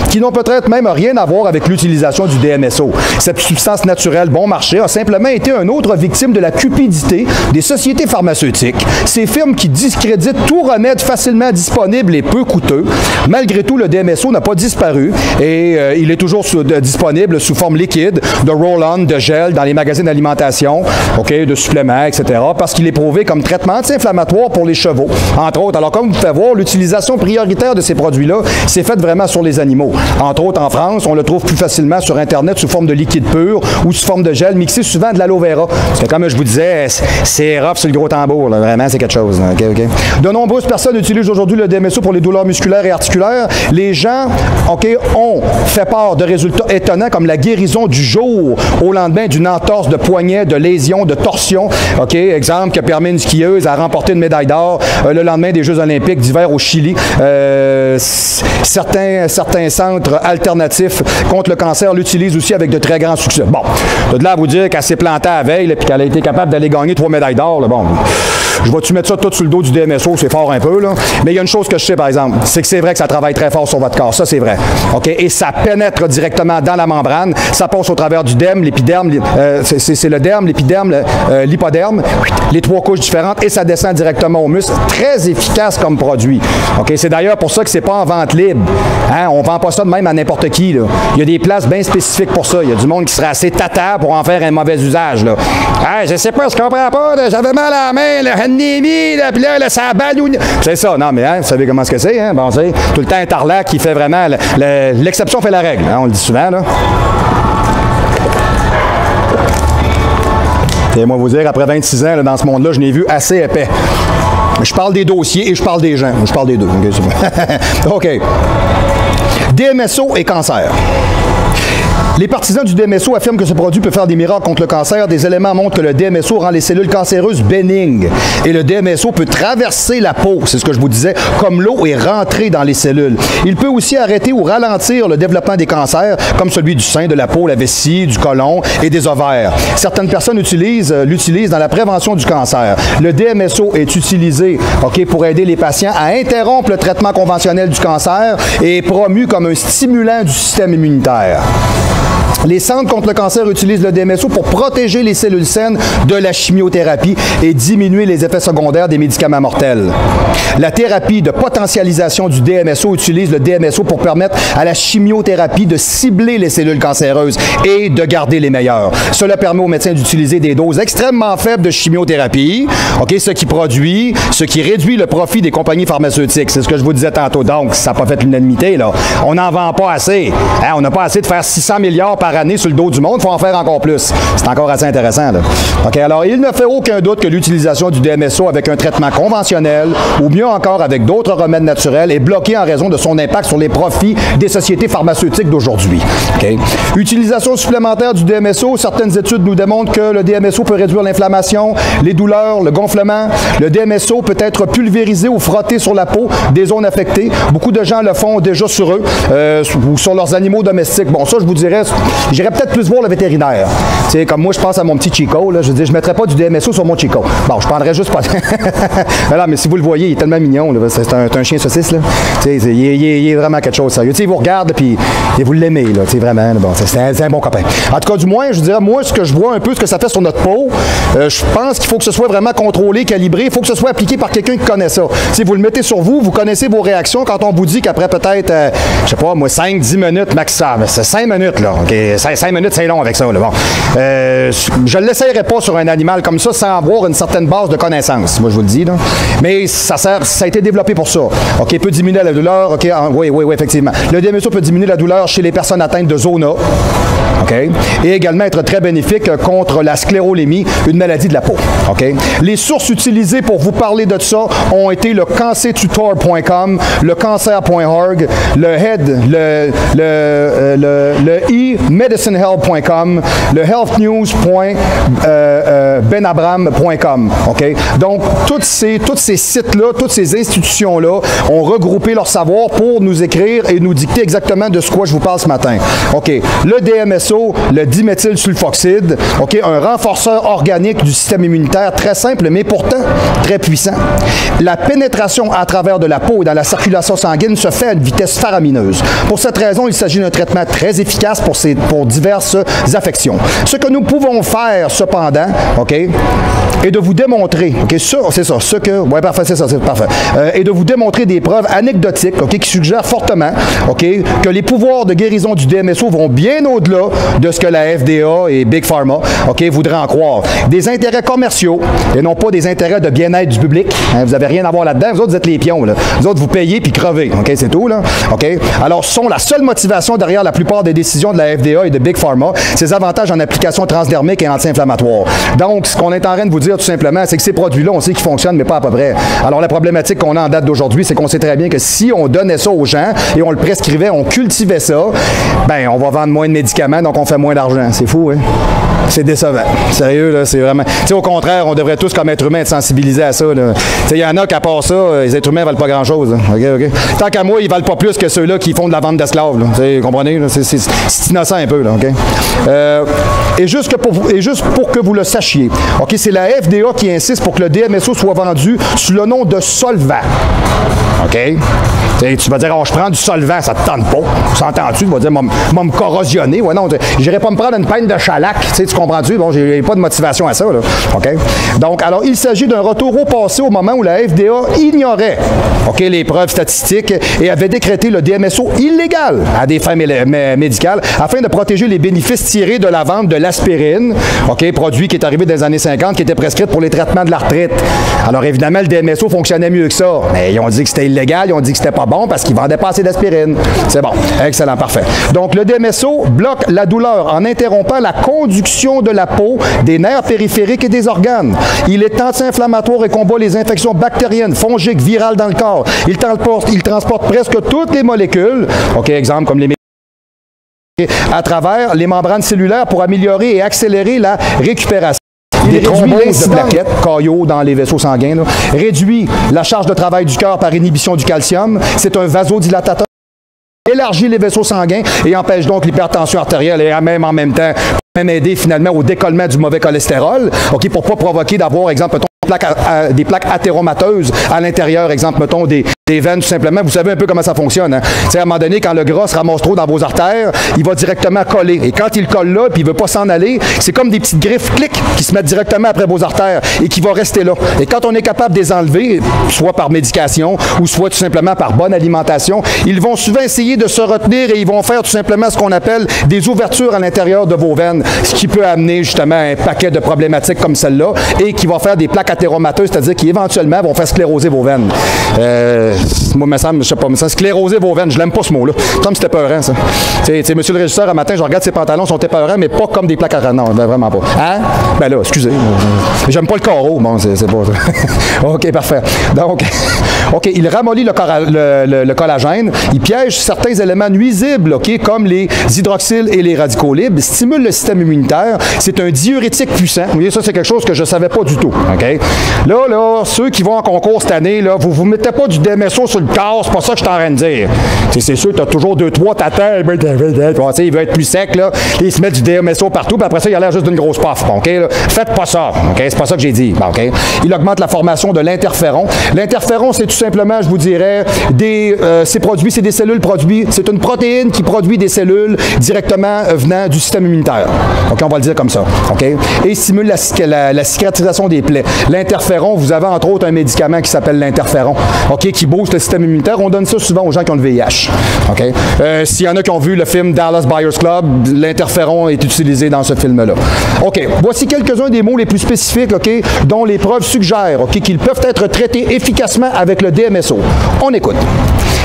qui n'ont peut-être même rien à voir avec l'utilisation du DMSO. Cette substance naturelle bon marché a simplement été une autre victime de la cupidité des sociétés pharmaceutiques, ces firmes qui discréditent tout remède facilement disponible et peu coûteux. Malgré tout, le DMSO n'a pas disparu et il est toujours disponible sous forme liquide, de roll-on, de gel dans les magasins d'alimentation, OK, de suppléments, etc., parce qu'il est prouvé comme traitement anti-inflammatoire pour les chevaux, entre autres. Alors, comme vous pouvez voir, l'utilisation prioritaire de ces produits-là s'est faite vraiment sur les animaux. Entre autres, en France, on le trouve plus facilement sur Internet sous forme de liquide pur ou sous forme de gel mixé souvent de l'aloe vera. Parce que, comme je vous disais, c'est rough sur le gros tambour. Là. Vraiment, c'est quelque chose. Là. OK. De nombreuses personnes utilisent aujourd'hui le DMSO pour les douleurs musculaires et articulaires. Les gens, OK, ont fait part de résultats étonnants comme la guérison du jour au lendemain d'une entorse de poignet, de lésion, de torsion. OK, exemple qui a permis à une skieuse à remporter une médaille d'or le lendemain des Jeux olympiques d'hiver au Chili. Certains centres alternatifs contre le cancer l'utilisent aussi avec de très grands succès. Bon, de là à vous dire qu'elle s'est plantée à veille et qu'elle a été capable d'aller gagner 3 médailles d'or, bon, je vais-tu mettre ça tout sur le dos du DMSO, c'est fort un peu, là. Mais il y a une chose que je sais, par exemple, c'est que c'est vrai que ça travaille très fort sur votre corps, ça c'est vrai. OK? Et ça pénètre directement dans la membrane, ça passe au travers du derme, l'épiderme, c'est le derme, l'épiderme, l'hypoderme, les 3 couches différentes et ça descend directement au muscle. Très efficace comme produit. OK? C'est d'ailleurs pour ça que c'est pas en vente libre. Hein? On vend pas ça de même à n'importe qui, là. Il y a des places bien spécifiques pour ça. Il y a du monde qui serait assez tata pour en faire un mauvais usage, là. Hey, je sais pas, je comprends pas, j'avais mal à la main, là, puis là, ça balloune. C'est ça, non, mais hein, vous savez comment ce que c'est, hein? Bon, c'est tout le temps un tarlac qui fait vraiment... L'exception fait la règle, hein? On le dit souvent, là. Et moi, vous dire, après 26 ans, là, dans ce monde-là, je n'ai vu assez épais. Je parle des dossiers et je parle des gens. Je parle des deux. OK. DMSO et cancer. Les partisans du DMSO affirment que ce produit peut faire des miracles contre le cancer. Des éléments montrent que le DMSO rend les cellules cancéreuses bénignes. Et le DMSO peut traverser la peau, c'est ce que je vous disais, comme l'eau et rentrer dans les cellules. Il peut aussi arrêter ou ralentir le développement des cancers, comme celui du sein, de la peau, la vessie, du côlon et des ovaires. Certaines personnes l'utilisent dans la prévention du cancer. Le DMSO est utilisé, OK, pour aider les patients à interrompre le traitement conventionnel du cancer et est promu comme un stimulant du système immunitaire. Les centres contre le cancer utilisent le DMSO pour protéger les cellules saines de la chimiothérapie et diminuer les effets secondaires des médicaments mortels. La thérapie de potentialisation du DMSO utilise le DMSO pour permettre à la chimiothérapie de cibler les cellules cancéreuses et de garder les meilleures. Cela permet aux médecins d'utiliser des doses extrêmement faibles de chimiothérapie, OK, ce qui réduit le profit des compagnies pharmaceutiques. C'est ce que je vous disais tantôt. Donc, ça n'a pas fait l'unanimité, là. On n'en vend pas assez. Hein? On n'a pas assez de faire 600 milliards par année sur le dos du monde, il faut en faire encore plus. C'est encore assez intéressant, là. OK, alors, il ne fait aucun doute que l'utilisation du DMSO avec un traitement conventionnel ou mieux encore avec d'autres remèdes naturels est bloquée en raison de son impact sur les profits des sociétés pharmaceutiques d'aujourd'hui. OK? Utilisation supplémentaire du DMSO, certaines études nous démontrent que le DMSO peut réduire l'inflammation, les douleurs, le gonflement. Le DMSO peut être pulvérisé ou frotté sur la peau des zones affectées. Beaucoup de gens le font déjà sur eux ou sur leurs animaux domestiques. Bon, ça, je vous dirais, j'irais peut-être plus voir le vétérinaire. Tu sais, comme moi, je pense à mon petit Chico, là, je veux dire, je ne mettrais pas du DMSO sur mon Chico. Bon, je prendrais juste pas... Alors, mais si vous le voyez, il est tellement mignon, c'est un chien saucisse, là. Tu sais, il est vraiment quelque chose de sérieux. Tu sais, il vous regarde, puis vous l'aimez, là, tu sais, vraiment, bon, c'est un bon copain. En tout cas, du moins, je dirais, moi, ce que je vois un peu, ce que ça fait sur notre peau, je pense qu'il faut que ce soit vraiment contrôlé, calibré, il faut que ce soit appliqué par quelqu'un qui connaît ça. Si vous le mettez sur vous, vous connaissez vos réactions quand on vous dit qu'après peut-être, je sais pas, moi, 5-10 minutes maximum. C'est 5 minutes, là. OK? 5 minutes, c'est long avec ça, là. Bon. Je ne l'essayerai pas sur un animal comme ça sans avoir une certaine base de connaissances, moi, je vous le dis, là. Mais ça a été développé pour ça. OK? Peut diminuer la douleur. OK? Oui, effectivement. Le DMSO peut diminuer la douleur chez les personnes atteintes de zona. OK? Et également être très bénéfique contre la sclérolémie, une maladie de la peau. OK? Les sources utilisées pour vous parler de ça ont été le cancertutor.com, le cancer.org, le e-medicinehealth.com, le healthnews.benabram.com. OK? Donc, tous ces sites-là, toutes ces institutions-là ont regroupé leur savoir pour nous écrire et nous dicter exactement de ce quoi je vous parle ce matin. OK? Le DMSO, le diméthylsulfoxide, OK? Un renforceur organique du système immunitaire très simple, mais pourtant très puissant. La pénétration à travers de la peau et dans la circulation sanguine se fait à une vitesse faramineuse. Pour cette raison, il s'agit d'un traitement très efficace pour diverses affections. Ce que nous pouvons faire, cependant, OK, est de vous démontrer, OK, ça, c'est ça, ce que, ouais, parfait, c'est ça, c'est parfait, et de vous démontrer des preuves anecdotiques, OK, qui suggèrent fortement, OK, que les pouvoirs de guérison du DMSO vont bien au-delà de ce que la FDA et Big Pharma, OK, voudraient en croire. Des intérêts commerciaux et non pas des intérêts de bien-être du public. Hein, vous n'avez rien à voir là-dedans. Vous autres, vous êtes les pions, là. Vous autres, vous payez puis crevez. OK, c'est tout, là. OK? Alors, ce sont la seule motivation derrière la plupart des décisions de la FDA et de Big Pharma, ces avantages en application transdermique et anti-inflammatoire. Donc, ce qu'on est en train de vous dire, tout simplement, c'est que ces produits-là, on sait qu'ils fonctionnent, mais pas à peu près. Alors, la problématique qu'on a en date d'aujourd'hui, c'est qu'on sait très bien que si on donnait ça aux gens et on le prescrivait, on cultivait ça, ben, on va vendre moins de médicaments, donc on fait moins d'argent. C'est fou, hein? C'est décevant. Sérieux, là, c'est vraiment... Tu sais, au contraire, on devrait tous, comme êtres humains, être sensibilisés à ça, là. Tu sais, il y en a qu'à part ça, les êtres humains valent pas grand-chose. Hein. OK? Tant qu'à moi, ils valent pas plus que ceux-là qui font de la vente d'esclaves, là. Vous comprenez? Là? C'est innocent un peu, là, OK? Et juste pour que vous le sachiez, OK, c'est la FDA qui insiste pour que le DMSO soit vendu sous le nom de solvant. OK? T'sais, tu vas dire, oh, je prends du solvant, ça te tente pas. S'entends-tu? Tu vas dire, m'a me corrosionner. Ouais, non, j'irai pas me prendre une pinte de chalac. Tu comprends-tu? Bon, j'ai pas de motivation à ça, là. OK? Donc, alors, il s'agit d'un retour au passé au moment où la FDA ignorait, OK, les preuves statistiques et avait décrété le DMSO illégal à des fins médicales afin de protéger les bénéfices tirés de la vente de l'aspirine, OK, produit qui est arrivé dans les années 50, qui était prescrite pour les traitements de l'arthrite. Alors, évidemment, le DMSO fonctionnait mieux que ça. Mais ils ont dit que c'était illégal, ils ont dit que c'était pas bon parce qu'ils vendaient pas assez d'aspirine. C'est bon. Excellent, parfait. Donc, le DMSO bloque la douleur en interrompant la conduction de la peau, des nerfs périphériques et des organes. Il est anti-inflammatoire et combat les infections bactériennes, fongiques, virales dans le corps. Il transporte presque toutes les molécules, OK, exemple comme les à travers les membranes cellulaires pour améliorer et accélérer la récupération. Il réduit de plaquettes, caillots dans les vaisseaux sanguins, là. Réduit la charge de travail du cœur par inhibition du calcium. C'est un vasodilatateur. Élargit les vaisseaux sanguins et empêche donc l'hypertension artérielle et même en même temps même aider finalement au décollement du mauvais cholestérol, OK, pour pas provoquer d'avoir, exemple, des plaques athéromateuses à l'intérieur, exemple, mettons, des veines, tout simplement. Vous savez un peu comment ça fonctionne. Hein? À un moment donné, quand le gras se ramasse trop dans vos artères, il va directement coller. Et quand il colle là, puis il ne veut pas s'en aller, c'est comme des petites griffes, clic, qui se mettent directement après vos artères et qui vont rester là. Et quand on est capable de les enlever, soit par médication ou soit tout simplement par bonne alimentation, ils vont souvent essayer de se retenir et ils vont faire tout simplement ce qu'on appelle des ouvertures à l'intérieur de vos veines, ce qui peut amener justement un paquet de problématiques comme celle-là et qui va faire des plaques athéromateuses, c'est-à-dire qui éventuellement vont faire scléroser vos veines. Moi, me semble, je sais pas, scléroser vos veines, je l'aime pas ce mot-là. Ça me semble que c'était épeurant, ça. Monsieur le régisseur, un matin, je regarde ses pantalons, sont épeurants, mais pas comme des plaques athéromateuses. Non, vraiment pas. Hein? Ben là, excusez. J'aime pas le carreau. Bon, c'est pas ça. OK, parfait. Donc, OK, il ramollit le collagène, il piège certains éléments nuisibles, OK, comme les hydroxyles et les radicaux libres, stimule le système immunitaire. C'est un diurétique puissant. Vous voyez, ça, c'est quelque chose que je ne savais pas du tout. OK? OK? Là, ceux qui vont en concours cette année, là, vous mettez pas du DMSO sur le corps, c'est pas ça que je suis en train de dire. C'est sûr, tu as toujours 2-3 tatins, il veut être plus sec, là, il se met du DMSO partout, puis après ça, il a l'air juste d'une grosse puff, OK? Là. Faites pas ça, OK? C'est pas ça que j'ai dit, OK? Il augmente la formation de l'interféron. L'interféron, c'est tout simplement, je vous dirais, c'est des cellules produites, c'est une protéine qui produit des cellules directement venant du système immunitaire. OK? On va le dire comme ça, OK? Et il stimule la cicatrisation des plaies. L'interféron, vous avez entre autres un médicament qui s'appelle l'interféron, OK? Qui booste le système immunitaire. On donne ça souvent aux gens qui ont le VIH, OK? S'il y en a qui ont vu le film Dallas Buyers Club, l'interféron est utilisé dans ce film-là. OK. Voici quelques-uns des mots les plus spécifiques, OK, dont les preuves suggèrent, OK, qu'ils peuvent être traités efficacement avec le DMSO. On écoute.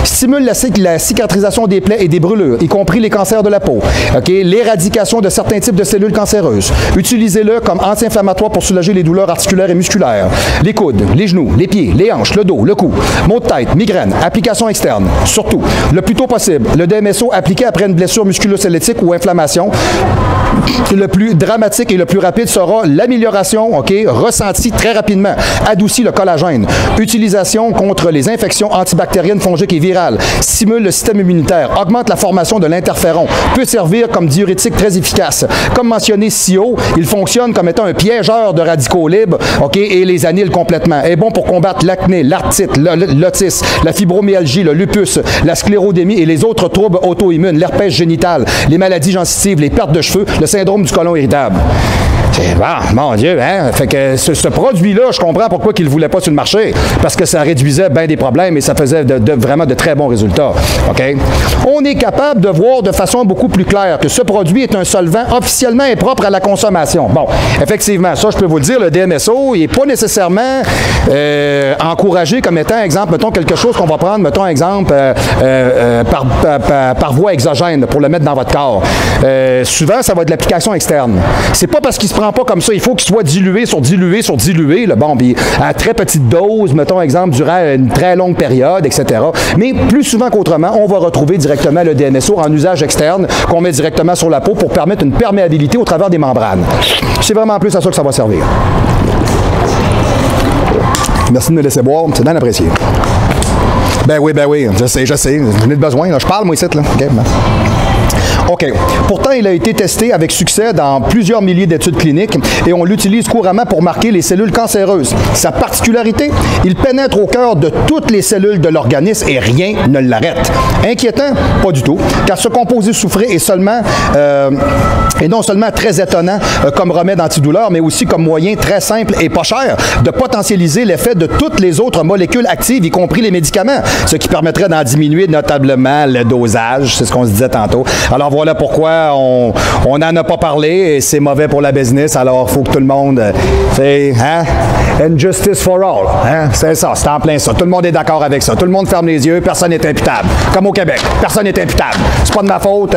Stimule la cicatrisation des plaies et des brûlures, y compris les cancers de la peau. Okay? L'éradication de certains types de cellules cancéreuses. Utilisez-le comme anti-inflammatoire pour soulager les douleurs articulaires et musculaires. Les coudes, les genoux, les pieds, les hanches, le dos, le cou, maux de tête, migraine, application externe. Surtout, le plus tôt possible, le DMSO appliqué après une blessure musculo-squelettique ou inflammation. Le plus dramatique et le plus rapide sera l'amélioration, OK, ressentie très rapidement. Adoucit le collagène. Utilisation contre les infections antibactériennes, fongiques et virales. Stimule le système immunitaire. Augmente la formation de l'interféron. Peut servir comme diurétique très efficace. Comme mentionné si haut, il fonctionne comme étant un piégeur de radicaux libres, OK, et les annule complètement. Est bon pour combattre l'acné, l'arthrite, l'autisme, la fibromyalgie, le lupus, la sclérodémie et les autres troubles auto-immunes, l'herpès génital, les maladies gengivitives, les pertes de cheveux, le syndrome du côlon irritable. Bon, mon Dieu, hein? Fait que ce produit-là, je comprends pourquoi il ne le voulait pas sur le marché. Parce que ça réduisait bien des problèmes et ça faisait vraiment de très bons résultats. OK? On est capable de voir de façon beaucoup plus claire que ce produit est un solvant officiellement impropre à la consommation. Bon, effectivement, ça, je peux vous le dire, le DMSO, il n'est pas nécessairement encouragé comme étant, exemple, mettons, quelque chose qu'on va prendre, mettons, exemple, par voie exogène pour le mettre dans votre corps. Souvent, ça va être de l'application externe. C'est pas parce qu'il se prend pas comme ça. Il faut qu'il soit dilué sur dilué sur dilué. Là. Bon, puis à très petite dose, mettons exemple, durant une très longue période, etc. Mais plus souvent qu'autrement, on va retrouver directement le DMSO en usage externe qu'on met directement sur la peau pour permettre une perméabilité au travers des membranes. C'est vraiment plus à ça que ça va servir. Merci de me laisser boire. C'est bien apprécié. Ben oui, je sais. J'en ai besoin. Là. Je parle, moi, ici. Là. Okay, ben. OK. Pourtant, il a été testé avec succès dans plusieurs milliers d'études cliniques et on l'utilise couramment pour marquer les cellules cancéreuses. Sa particularité, il pénètre au cœur de toutes les cellules de l'organisme et rien ne l'arrête. Inquiétant? Pas du tout, car ce composé soufré est non seulement très étonnant comme remède antidouleur, mais aussi comme moyen très simple et pas cher de potentialiser l'effet de toutes les autres molécules actives, y compris les médicaments, ce qui permettrait d'en diminuer notablement le dosage, c'est ce qu'on se disait tantôt. Alors voilà pourquoi on n'en a pas parlé et c'est mauvais pour la business, alors il faut que tout le monde fait, hein? And justice for all, hein? C'est ça, c'est en plein ça. Tout le monde est d'accord avec ça. Tout le monde ferme les yeux, personne n'est imputable. Comme au Québec, personne n'est imputable. C'est pas de ma faute.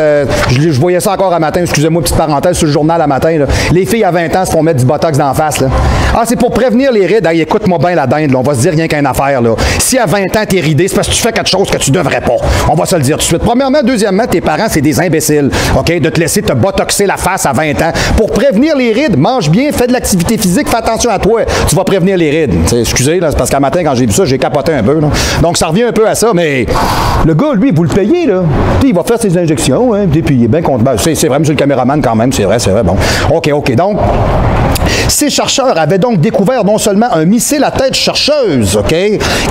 Je voyais ça encore un matin, excusez-moi, petite parenthèse sur le journal à matin. Là. Les filles à 20 ans se font mettre du botox d'en face. Là. Ah, c'est pour prévenir les rides. Hey, écoute-moi bien la dinde, là. On va se dire rien qu'une affaire. Là. Si à 20 ans t'es ridé, c'est parce que tu fais quelque chose que tu devrais pas. On va se le dire tout de suite. Premièrement, deuxièmement, tes parents, c'est des imbéciles. OK? De te laisser te botoxer la face à 20 ans. Pour prévenir les rides, mange bien, fais de l'activité physique, fais attention à toi. Tu vas prévenir les rides. T'sais, excusez, là, c'est parce qu'un matin, quand j'ai vu ça, j'ai capoté un peu. Là. Donc, ça revient un peu à ça, mais le gars, lui, vous le payez, là. Puis, il va faire ses injections, hein, puis il est bien content. Ben, c'est vrai, monsieur le caméraman, quand même, c'est vrai, bon. OK. Donc, ces chercheurs avaient donc découvert non seulement un missile à tête chercheuse, OK,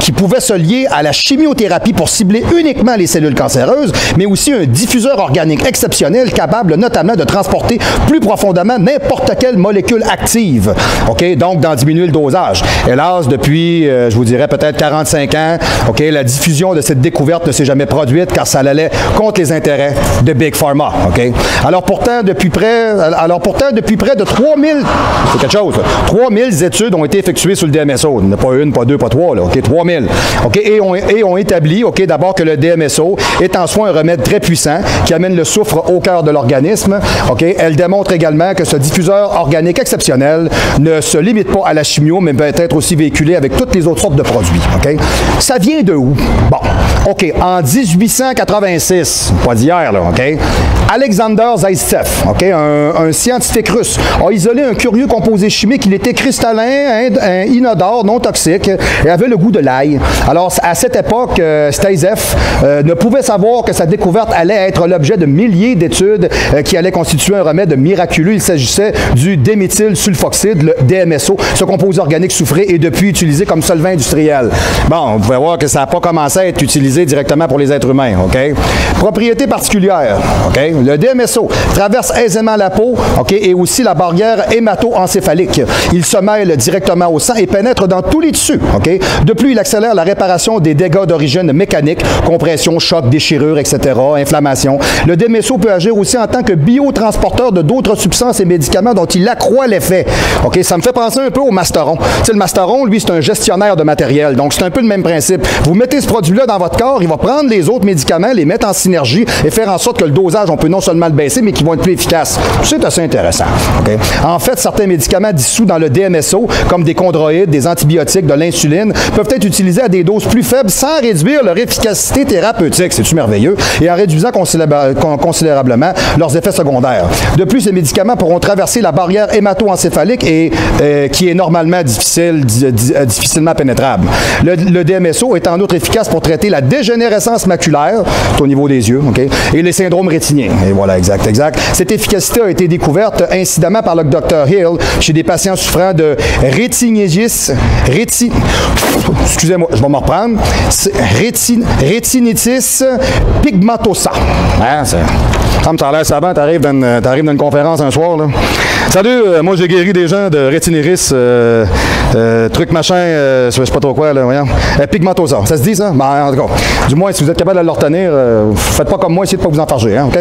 qui pouvait se lier à la chimiothérapie pour cibler uniquement les cellules cancéreuses, mais aussi un diffuseur organique exceptionnel capable notamment de transporter plus profondément n'importe quelle molécule active, OK, donc d'en diminuer le dosage. Hélas, depuis, je vous dirais peut-être 45 ans, OK, la diffusion de cette découverte ne s'est jamais produite car ça allait contre les intérêts de Big Pharma, OK. Alors pourtant, depuis près de 3000, c'est quelque chose, 3000 études ont été effectuées sur le DMSO. Il n'y en a pas une, pas deux, pas trois, là, OK, 3000. OK, et ont établi, OK, d'abord que le DMSO est en soi un remède très puissant qui amène le soufre au cœur de l'organisme. OK, elle démontre également que ce diffuseur organique exceptionnel ne se limite pas à la chimio, mais peut être aussi véhiculé avec toutes les autres sortes de produits. OK? Ça vient de où? Bon, OK, en 1886, pas d'hier, là, OK, Alexander Zaitsev, OK, un scientifique russe, a isolé un curieux composé chimique. Il était cristallin, inodore, non toxique et avait le goût de l'ail. Alors, à cette époque, Zaitsev ne pouvait savoir que sa découverte allait être l'objet de milliers d'études qui allaient constituer un remède miraculeux. Il s'agissait du déméthylsulfoxide, le DMSO. Ce composé organique soufré est depuis utilisé comme solvant industriel. Bon, vous pouvez voir que ça n'a pas commencé à être utilisé directement pour les êtres humains, OK? Propriété particulière, OK? Le DMSO traverse aisément la peau, OK? Et aussi la barrière hémato-encéphalique. Il se mêle directement au sang et pénètre dans tous les tissus, OK? De plus, il accélère la réparation des dégâts d'origine mécanique, compression, choc, déchirure, etc., inflammation. Le DMSO peut agir aussi en tant que biotransporteur de d'autres substances et médicaments dont il accroît l'effet. OK? Ça me fait penser un peu au Masteron. Tu sais, le Masteron, lui, c'est un gestionnaire de matériel. Donc, c'est un peu le même principe. Vous mettez ce produit-là dans votre corps, il va prendre les autres médicaments, les mettre en synergie et faire en sorte que le dosage, on peut non seulement le baisser, mais qu'ils vont être plus efficaces. C'est assez intéressant. OK? En fait, certains médicaments dissous dans le DMSO, comme des chondroïdes, des antibiotiques, de l'insuline, peuvent être utilisés à des doses plus faibles sans réduire leur efficacité thérapeutique. C'est-tu merveilleux? Et en réduisant considérablement leurs effets secondaires. De plus, ces médicaments pourront traverser la barrière hémato-encéphalique et qui est normalement difficilement pénétrable. Le DMSO est en outre efficace pour traiter la dégénérescence maculaire, au niveau des yeux, OK, et les syndromes rétiniens. Et voilà, exact. Cette efficacité a été découverte incidemment par le Dr. Hill chez des patients souffrant de excusez-moi, je vais me reprendre. Rétinitis pigmentosa. Hein, ça a l'air savant, t'arrives dans une conférence un soir, là. Salut, moi j'ai guéri des gens de rétinitis, truc machin, je sais pas trop quoi, là, voyons. Pigmentosa, ça se dit ça? Ben, en tout cas, du moins, si vous êtes capable de le retenir, faites pas comme moi, essayez de pas vous enfarger, hein, OK?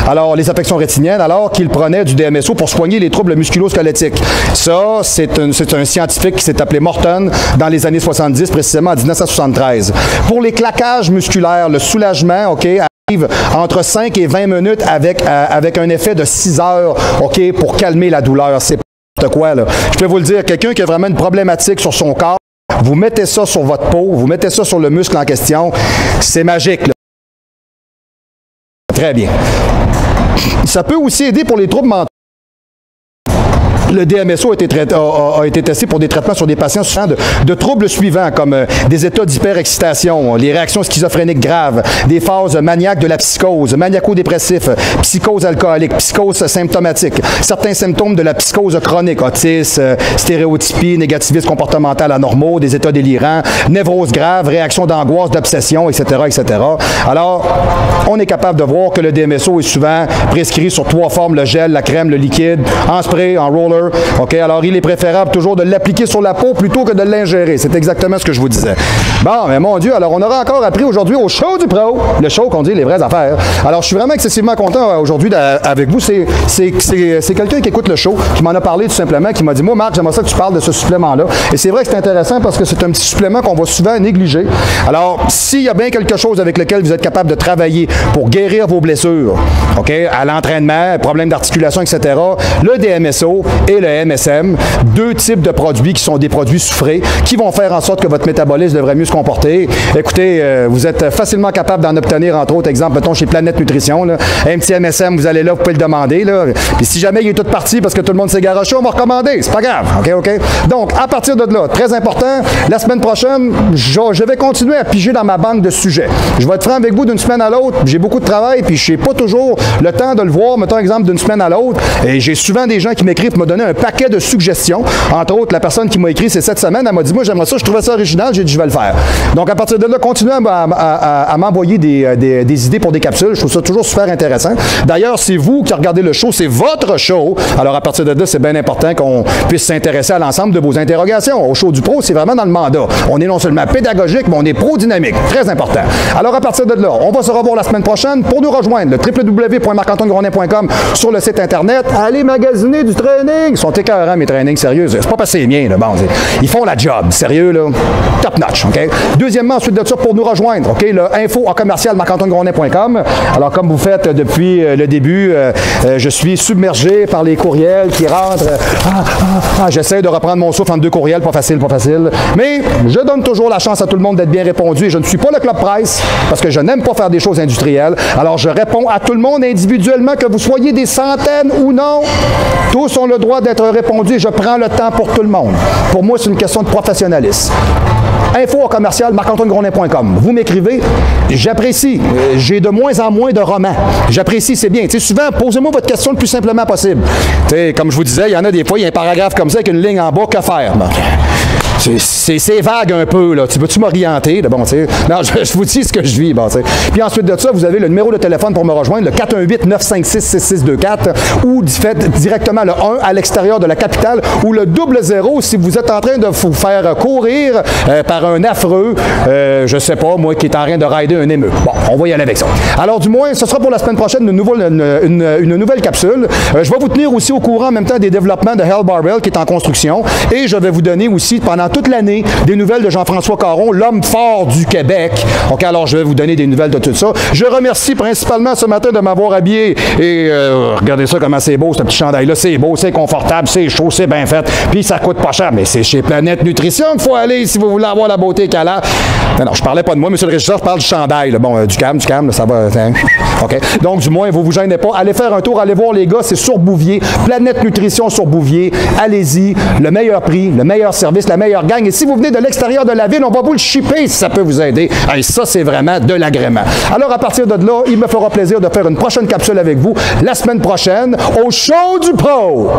Alors, les affections rétiniennes, alors qu'il prenait du DMSO pour soigner les troubles musculo-squelettiques. Ça, c'est un scientifique qui s'est appelé Morton dans les années 70, précisément en 1973. Pour les claquages musculaires, le soulagement, OK, arrive entre 5 et 20 minutes avec un effet de 6 heures, OK, pour calmer la douleur. C'est pas quoi, là. Je peux vous le dire, quelqu'un qui a vraiment une problématique sur son corps, vous mettez ça sur votre peau, vous mettez ça sur le muscle en question, c'est magique, là. Très bien. Ça peut aussi aider pour les troubles mentaux. Le DMSO a été testé pour des traitements sur des patients souffrant de troubles suivants, comme des états d'hyperexcitation, les réactions schizophréniques graves, des phases maniaques de la psychose, maniaco-dépressif, psychose alcoolique, psychose symptomatique, certains symptômes de la psychose chronique, autisme, stéréotypie, négativisme comportemental anormaux, des états délirants, névrose grave, réactions d'angoisse, d'obsession, etc., etc. Alors, on est capable de voir que le DMSO est souvent prescrit sur 3 formes, le gel, la crème, le liquide, en spray, en roller. OK, alors il est préférable toujours de l'appliquer sur la peau plutôt que de l'ingérer. C'est exactement ce que je vous disais. Bon, mais mon Dieu, alors on aura encore appris aujourd'hui au show du pro, le show qu'on dit les vraies affaires. Alors je suis vraiment excessivement content aujourd'hui avec vous. C'est quelqu'un qui écoute le show, qui m'en a parlé tout simplement, qui m'a dit, moi Marc, j'aimerais ça que tu parles de ce supplément-là. Et c'est vrai que c'est intéressant parce que c'est un petit supplément qu'on va souvent négliger. Alors, s'il y a bien quelque chose avec lequel vous êtes capable de travailler pour guérir vos blessures, OK, à l'entraînement, problèmes d'articulation, etc., le DMSO et le MSM, 2 types de produits qui sont des produits soufrés, qui vont faire en sorte que votre métabolisme devrait mieux se comporter. Écoutez, vous êtes facilement capable d'en obtenir, entre autres, exemple, mettons chez Planète Nutrition, là, un petit MSM, vous allez là, vous pouvez le demander, là. Puis si jamais il est tout parti parce que tout le monde s'est garoché, on va recommander, c'est pas grave, OK? Donc, à partir de là, très important, la semaine prochaine, je vais continuer à piger dans ma banque de sujets. Je vais être franc avec vous d'une semaine à l'autre, j'ai beaucoup de travail, puis je n'ai pas toujours le temps de le voir, mettons exemple, d'une semaine à l'autre, et j'ai souvent des gens qui m'écrivent pour me donner un paquet de suggestions. Entre autres, la personne qui m'a écrit, c'est cette semaine, elle m'a dit, moi j'aimerais ça, je trouvais ça original, j'ai dit, je vais le faire. Donc à partir de là, continuez à m'envoyer des idées pour des capsules, je trouve ça toujours super intéressant. D'ailleurs, c'est vous qui regardez le show, c'est votre show, alors à partir de là, c'est bien important qu'on puisse s'intéresser à l'ensemble de vos interrogations. Au show du pro, c'est vraiment dans le mandat. On est non seulement pédagogique, mais on est pro-dynamique, très important. Alors à partir de là, on va se revoir la semaine prochaine. Pour nous rejoindre, le www.marc-antoine-grondin.com sur le site internet. Allez magasiner du training! Ils sont écœurants, mes trainings, sérieux. C'est pas parce que c'est mien, là. Bon, ils font la job, sérieux, là. Top notch, OK? Deuxièmement, ensuite de ça, pour nous rejoindre, OK? Le info@marc-antoine-grondin.com. Alors, comme vous faites depuis le début, je suis submergé par les courriels qui rentrent. J'essaie de reprendre mon souffle entre deux courriels, pas facile, pas facile. Mais je donne toujours la chance à tout le monde d'être bien répondu et je ne suis pas le Club Price parce que je n'aime pas faire des choses industrielles. Alors, je réponds à tout le monde individuellement, que vous soyez des centaines ou non. Tous ont le droit d'être répondus et je prends le temps pour tout le monde. Pour moi, c'est une question de professionnalisme. info@marc-antoine-grondin.com. Vous m'écrivez, j'apprécie. J'ai de moins en moins de romans. J'apprécie, c'est bien. Tu sais, souvent, posez-moi votre question le plus simplement possible. Tu sais, comme je vous disais, il y en a des fois, il y a un paragraphe comme ça avec une ligne en bas, que faire? Bon. C'est vague un peu, là. Tu peux-tu m'orienter? Bon, tu sais. Non, je vous dis ce que je vis, bon, tu sais. Puis ensuite de ça, vous avez le numéro de téléphone pour me rejoindre, le 418-956-6624, ou faites directement le 1 à l'extérieur de la capitale, ou le 00 si vous êtes en train de vous faire courir par un affreux, je sais pas, moi, qui est en train de rider un émeu. Bon, on va y aller avec ça. Alors, du moins, ce sera pour la semaine prochaine une nouvelle capsule. Je vais vous tenir aussi au courant en même temps des développements de Hell Barbell qui est en construction, et je vais vous donner aussi, pendant toute l'année, des nouvelles de Jean-François Caron, l'homme fort du Québec. OK, alors je vais vous donner des nouvelles de tout ça. Je remercie principalement ce matin de m'avoir habillé. Et regardez ça, comment c'est beau, ce petit chandail-là. C'est beau, c'est confortable, c'est chaud, c'est bien fait. Puis ça coûte pas cher. Mais c'est chez Planète Nutrition qu'il faut aller si vous voulez avoir la beauté qu'elle a. Non, je parlais pas de moi, monsieur le régisseur, je parle du chandail. Là. Bon, du calme, ça va. Hein. OK. Donc, du moins, vous gênez pas. Allez faire un tour, allez voir les gars, c'est sur Bouvier. Planète Nutrition sur Bouvier. Allez-y. Le meilleur prix, le meilleur service, la meilleure gang. Et si vous venez de l'extérieur de la ville, on va vous le shipper si ça peut vous aider. Et ça, c'est vraiment de l'agrément. Alors, à partir de là, il me fera plaisir de faire une prochaine capsule avec vous la semaine prochaine au Show du Pro.